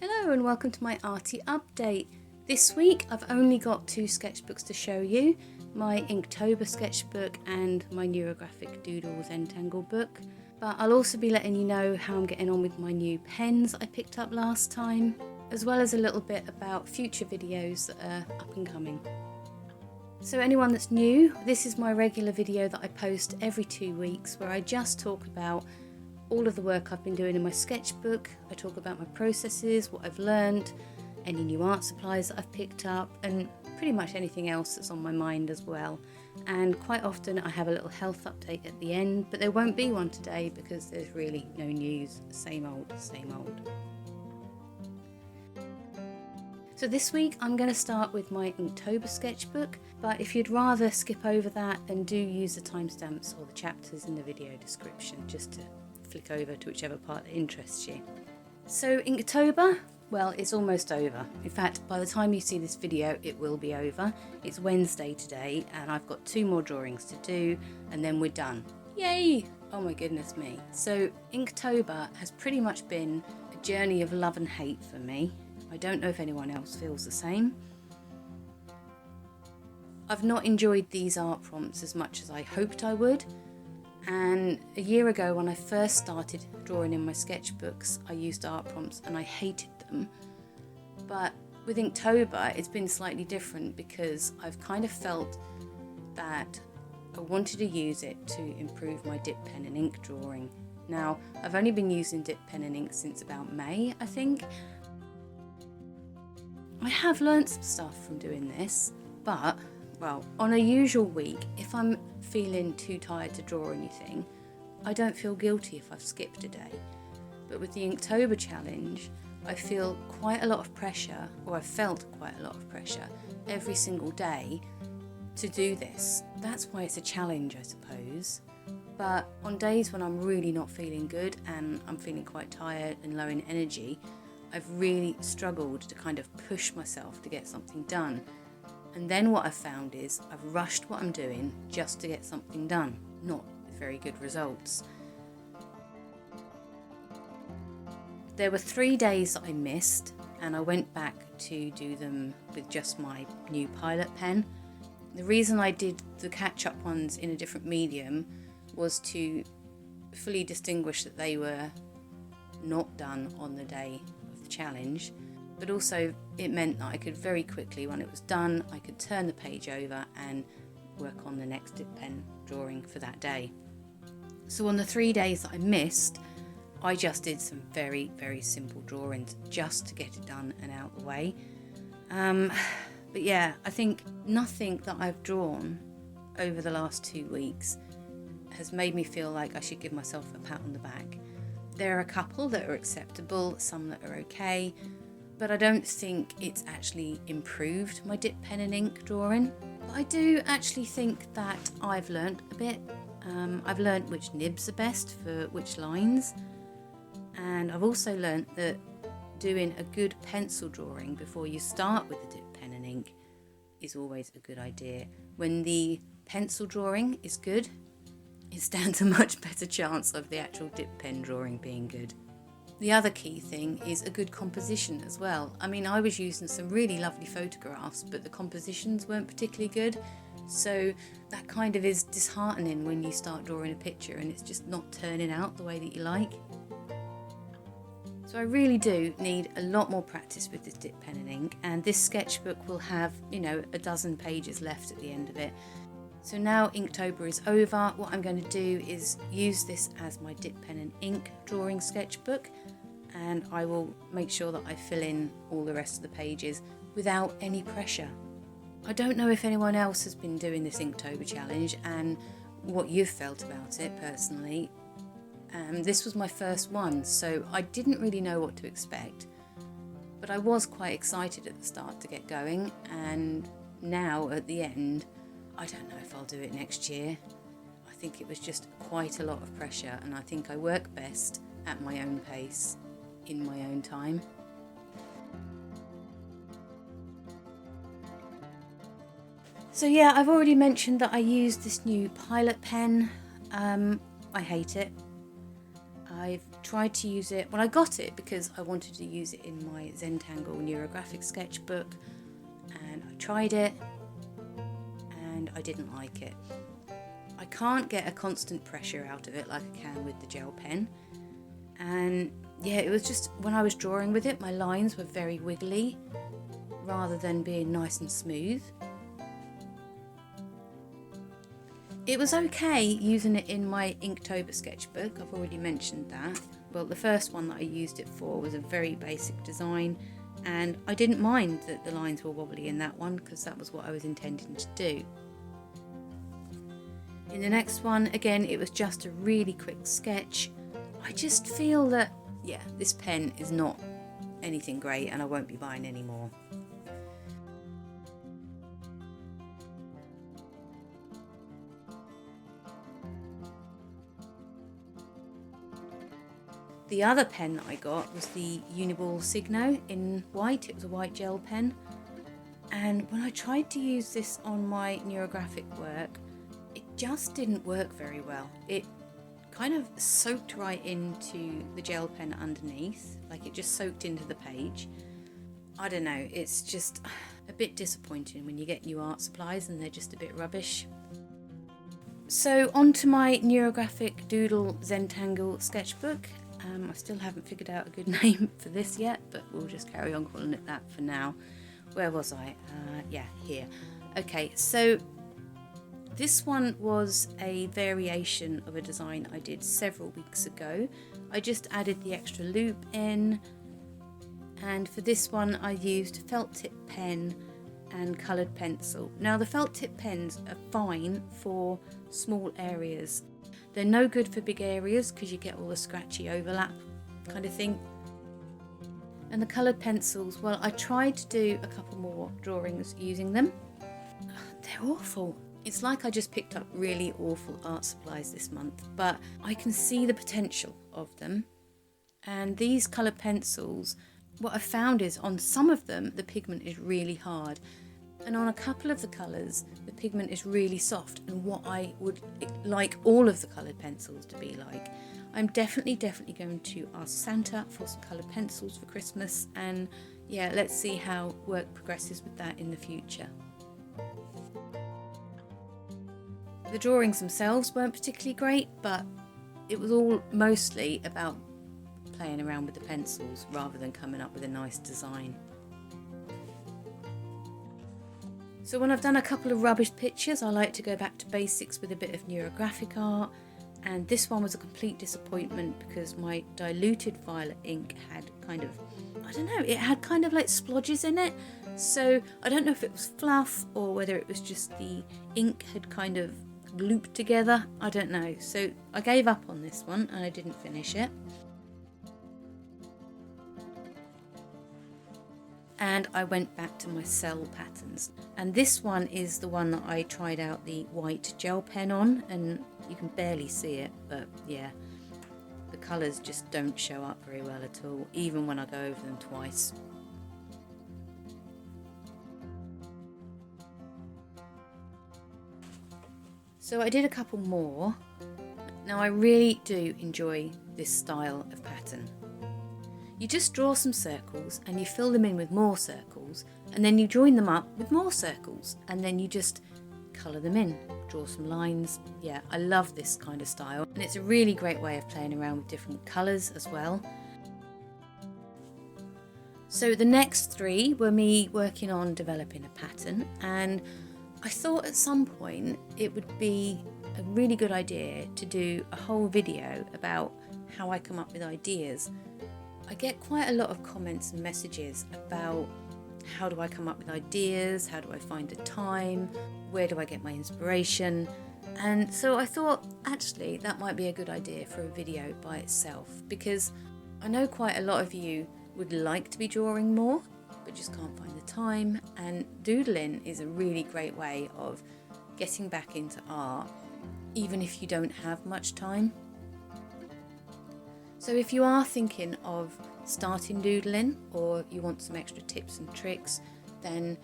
Hello and welcome to my arty update. This week I've only got two sketchbooks to show you, my Inktober Sketchbook and my Neurographic Doodle Zentangle book. But I'll also be letting you know how I'm getting on with my new pens I picked up last time, as well as a little bit about future videos that are up and coming. So anyone that's new, this is my regular video that I post every 2 weeks where I just talk about all of the work I've been doing in my sketchbook. I talk about my processes, what I've learned, any new art supplies that I've picked up, and pretty much anything else that's on my mind as well. And quite often I have a little health update at the end, but there won't be one today because there's really no news. Same old, same old. So this week I'm going to start with my Inktober sketchbook, but if you'd rather skip over that, then do use the timestamps or the chapters in the video description just to flick over to whichever part that interests you. So Inktober, well, it's almost over. In fact, by the time you see this video, it will be over. It's Wednesday today and I've got 2 more drawings to do and then we're done. Yay! Oh my goodness me. So Inktober has pretty much been a journey of love and hate for me. I don't know if anyone else feels the same. I've not enjoyed these art prompts as much as I hoped I would. And a year ago when I first started drawing in my sketchbooks, I used art prompts and I hated them. But with Inktober, it's been slightly different because I've kind of felt that I wanted to use it to improve my dip pen and ink drawing. Now, I've only been using dip pen and ink since about May, I think. I have learnt some stuff from doing this, but well, on a usual week, if I'm feeling too tired to draw anything, I don't feel guilty if I've skipped a day. But with the Inktober challenge, I feel quite a lot of pressure, or I've felt quite a lot of pressure every single day to do this. That's why it's a challenge, I suppose. But on days when I'm really not feeling good and I'm feeling quite tired and low in energy, I've really struggled to kind of push myself to get something done. And then what I've found is I've rushed what I'm doing just to get something done, not with very good results. There were 3 days that I missed and I went back to do them with just my new Pilot pen. The reason I did the catch-up ones in a different medium was to fully distinguish that they were not done on the day of the challenge. But also it meant that I could very quickly, when it was done, I could turn the page over and work on the next dip pen drawing for that day. So on the 3 days that I missed, I just did some very, very simple drawings just to get it done and out of the way. But yeah, I think nothing that I've drawn over the last 2 weeks has made me feel like I should give myself a pat on the back. There are a couple that are acceptable, some that are okay, but I don't think it's actually improved my dip pen and ink drawing. But I do actually think that I've learnt a bit. I've learnt which nibs are best for which lines, and I've also learnt that doing a good pencil drawing before you start with the dip pen and ink is always a good idea. When the pencil drawing is good, it stands a much better chance of the actual dip pen drawing being good. The other key thing is a good composition as well. I mean, I was using some really lovely photographs, but the compositions weren't particularly good. So that kind of is disheartening when you start drawing a picture and it's just not turning out the way that you like. So I really do need a lot more practice with this dip pen and ink, and this sketchbook will have, a dozen pages left at the end of it. So now Inktober is over, what I'm going to do is use this as my dip pen and ink drawing sketchbook, and I will make sure that I fill in all the rest of the pages without any pressure. I don't know if anyone else has been doing this Inktober challenge and what you've felt about it personally. This was my first one, so I didn't really know what to expect, but I was quite excited at the start to get going, and now at the end, I don't know if I'll do it next year. I think it was just quite a lot of pressure, and I think I work best at my own pace, in my own time. So yeah, I've already mentioned that I used this new Pilot pen. I hate it. I've tried to use it, well, I got it because I wanted to use it in my Zentangle Neurographic Sketchbook, and I tried it and I didn't like it. I can't get a constant pressure out of it like I can with the gel pen, and yeah, it was just, when I was drawing with it, my lines were very wiggly rather than being nice and smooth. It was okay using it in my Inktober sketchbook, I've already mentioned that. Well, the first one that I used it for was a very basic design, and I didn't mind that the lines were wobbly in that one because that was what I was intending to do. In the next one, again, it was just a really quick sketch. I just feel that, yeah, this pen is not anything great and I won't be buying any more. The other pen that I got was the Uniball Signo in white. It was a white gel pen, and when I tried to use this on my neurographic work, it just didn't work very well. It kind of soaked right into the gel pen underneath, like it just soaked into the page. I don't know, it's just a bit disappointing when you get new art supplies and they're just a bit rubbish. So on to my Neurographic Doodle Zentangle sketchbook. I still haven't figured out a good name for this yet, but we'll just carry on calling it that for now. Where was I? Yeah, here. Okay, so this one was a variation of a design I did several weeks ago. I just added the extra loop in, and for this one I used felt tip pen and coloured pencil. Now the felt tip pens are fine for small areas. They're no good for big areas because you get all the scratchy overlap kind of thing. And the coloured pencils, well, I tried to do a couple more drawings using them. They're awful. It's like I just picked up really awful art supplies this month, but I can see the potential of them. And these coloured pencils, what I've found is on some of them the pigment is really hard, and on a couple of the colours the pigment is really soft, and what I would like all of the coloured pencils to be like. I'm definitely going to ask Santa for some coloured pencils for Christmas, and yeah, let's see how work progresses with that in the future. The drawings themselves weren't particularly great, but it was all mostly about playing around with the pencils rather than coming up with a nice design. So when I've done a couple of rubbish pictures, I like to go back to basics with a bit of neurographic art, and this one was a complete disappointment because my diluted violet ink had kind of, I don't know, it had kind of like splodges in it, so I don't know if it was fluff or whether it was just the ink had kind of looped together, I don't know. So I gave up on this one and I didn't finish it. And I went back to my cell patterns, and this one is the one that I tried out the white gel pen on, and you can barely see it, but yeah, the colours just don't show up very well at all, even when I go over them twice. So I did a couple more. Now I really do enjoy this style of pattern. You just draw some circles and you fill them in with more circles, and then you join them up with more circles, and then you just colour them in, draw some lines. Yeah, I love this kind of style, and it's a really great way of playing around with different colours as well. So the next three were me working on developing a pattern, and I thought at some point it would be a really good idea to do a whole video about how I come up with ideas. I get quite a lot of comments and messages about how do I come up with ideas, how do I find the time, where do I get my inspiration, and so I thought actually that might be a good idea for a video by itself, because I know quite a lot of you would like to be drawing more but just can't find the time, and doodling is a really great way of getting back into art even if you don't have much time. So if you are thinking of starting doodling, or you want some extra tips and tricks, then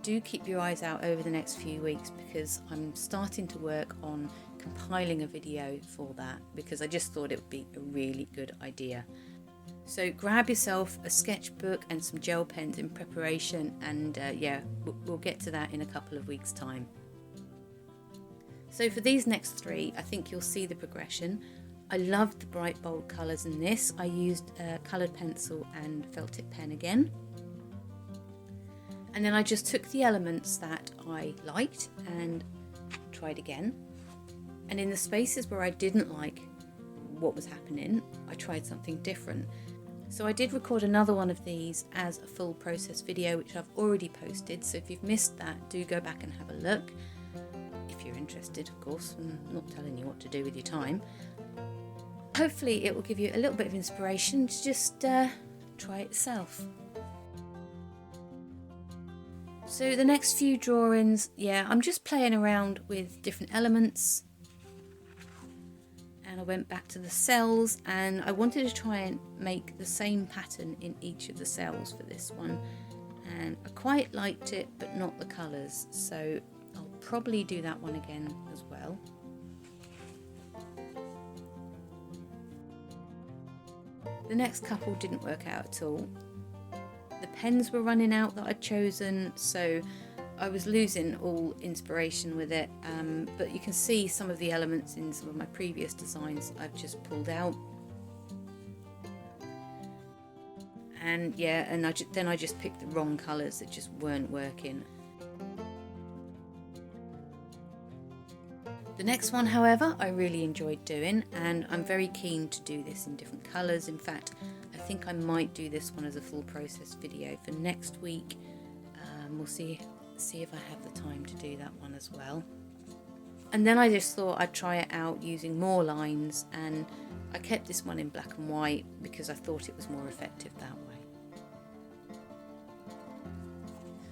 do keep your eyes out over the next few weeks, because I'm starting to work on compiling a video for that because I just thought it would be a really good idea. So grab yourself a sketchbook and some gel pens in preparation, and yeah, we'll get to that in a couple of weeks' time. So for these next three, I think you'll see the progression. I loved the bright bold colours in this. I used a coloured pencil and felt tip pen again. And then I just took the elements that I liked and tried again. And in the spaces where I didn't like what was happening, I tried something different. So I did record another one of these as a full process video, which I've already posted. So if you've missed that, do go back and have a look. If you're interested, of course, I'm not telling you what to do with your time. Hopefully it will give you a little bit of inspiration to just try it yourself. So the next few drawings, yeah, I'm just playing around with different elements. And I went back to the cells and I wanted to try and make the same pattern in each of the cells for this one. And I quite liked it, but not the colours. So I'll probably do that one again as well. The next couple didn't work out at all. The pens were running out that I'd chosen, so I was losing all inspiration with it, but you can see some of the elements in some of my previous designs I've just pulled out. And yeah, and then I just picked the wrong colours that just weren't working. The next one, however, I really enjoyed doing, and I'm very keen to do this in different colours. In fact, I think I might do this one as a full process video for next week. We'll see if I have the time to do that one as well. And then I just thought I'd try it out using more lines, and I kept this one in black and white because I thought it was more effective that way.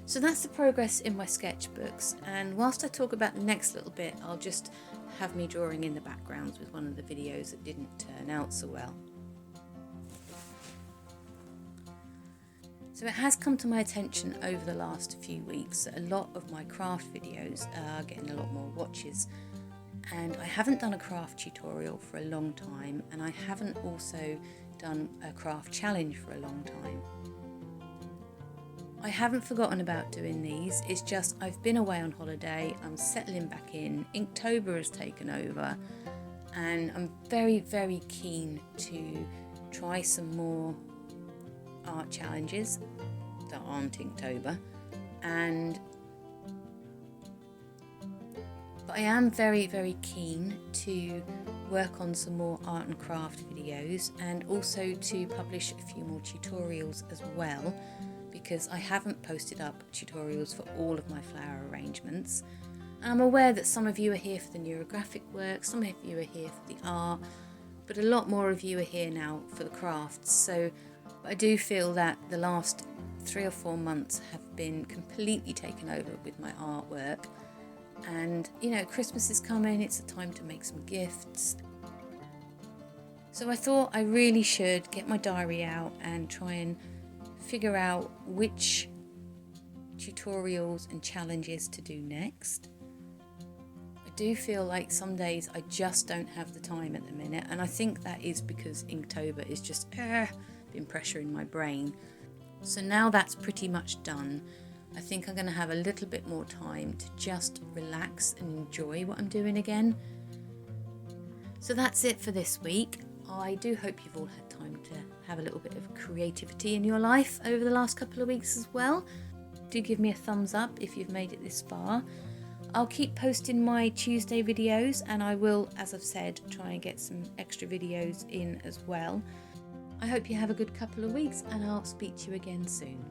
So that's the progress in my sketchbooks, and whilst I talk about the next little bit, I'll just have me drawing in the backgrounds with one of the videos that didn't turn out so well. So it has come to my attention over the last few weeks that a lot of my craft videos are getting a lot more watches, and I haven't done a craft tutorial for a long time, and I haven't also done a craft challenge for a long time. I haven't forgotten about doing these, it's just I've been away on holiday, I'm settling back in, Inktober has taken over, and I'm very, very keen to try some more art challenges that aren't Inktober, but I am very, very keen to work on some more art and craft videos, and also to publish a few more tutorials as well, because I haven't posted up tutorials for all of my flower arrangements. I'm aware that some of you are here for the neurographic work, some of you are here for the art, but a lot more of you are here now for the crafts. So I do feel that the last 3 or 4 months have been completely taken over with my artwork, and you know, Christmas is coming, it's a time to make some gifts. So I thought I really should get my diary out and try and figure out which tutorials and challenges to do next. I do feel like some days I just don't have the time at the minute, and I think that is because Inktober is just been pressuring my brain. So now that's pretty much done, I think I'm going to have a little bit more time to just relax and enjoy what I'm doing again. So that's it for this week. I do hope you've all had time to have a little bit of creativity in your life over the last couple of weeks as well. Do give me a thumbs up if you've made it this far. I'll keep posting my Tuesday videos, and I will, as I've said, try and get some extra videos in as well. I hope you have a good couple of weeks, and I'll speak to you again soon.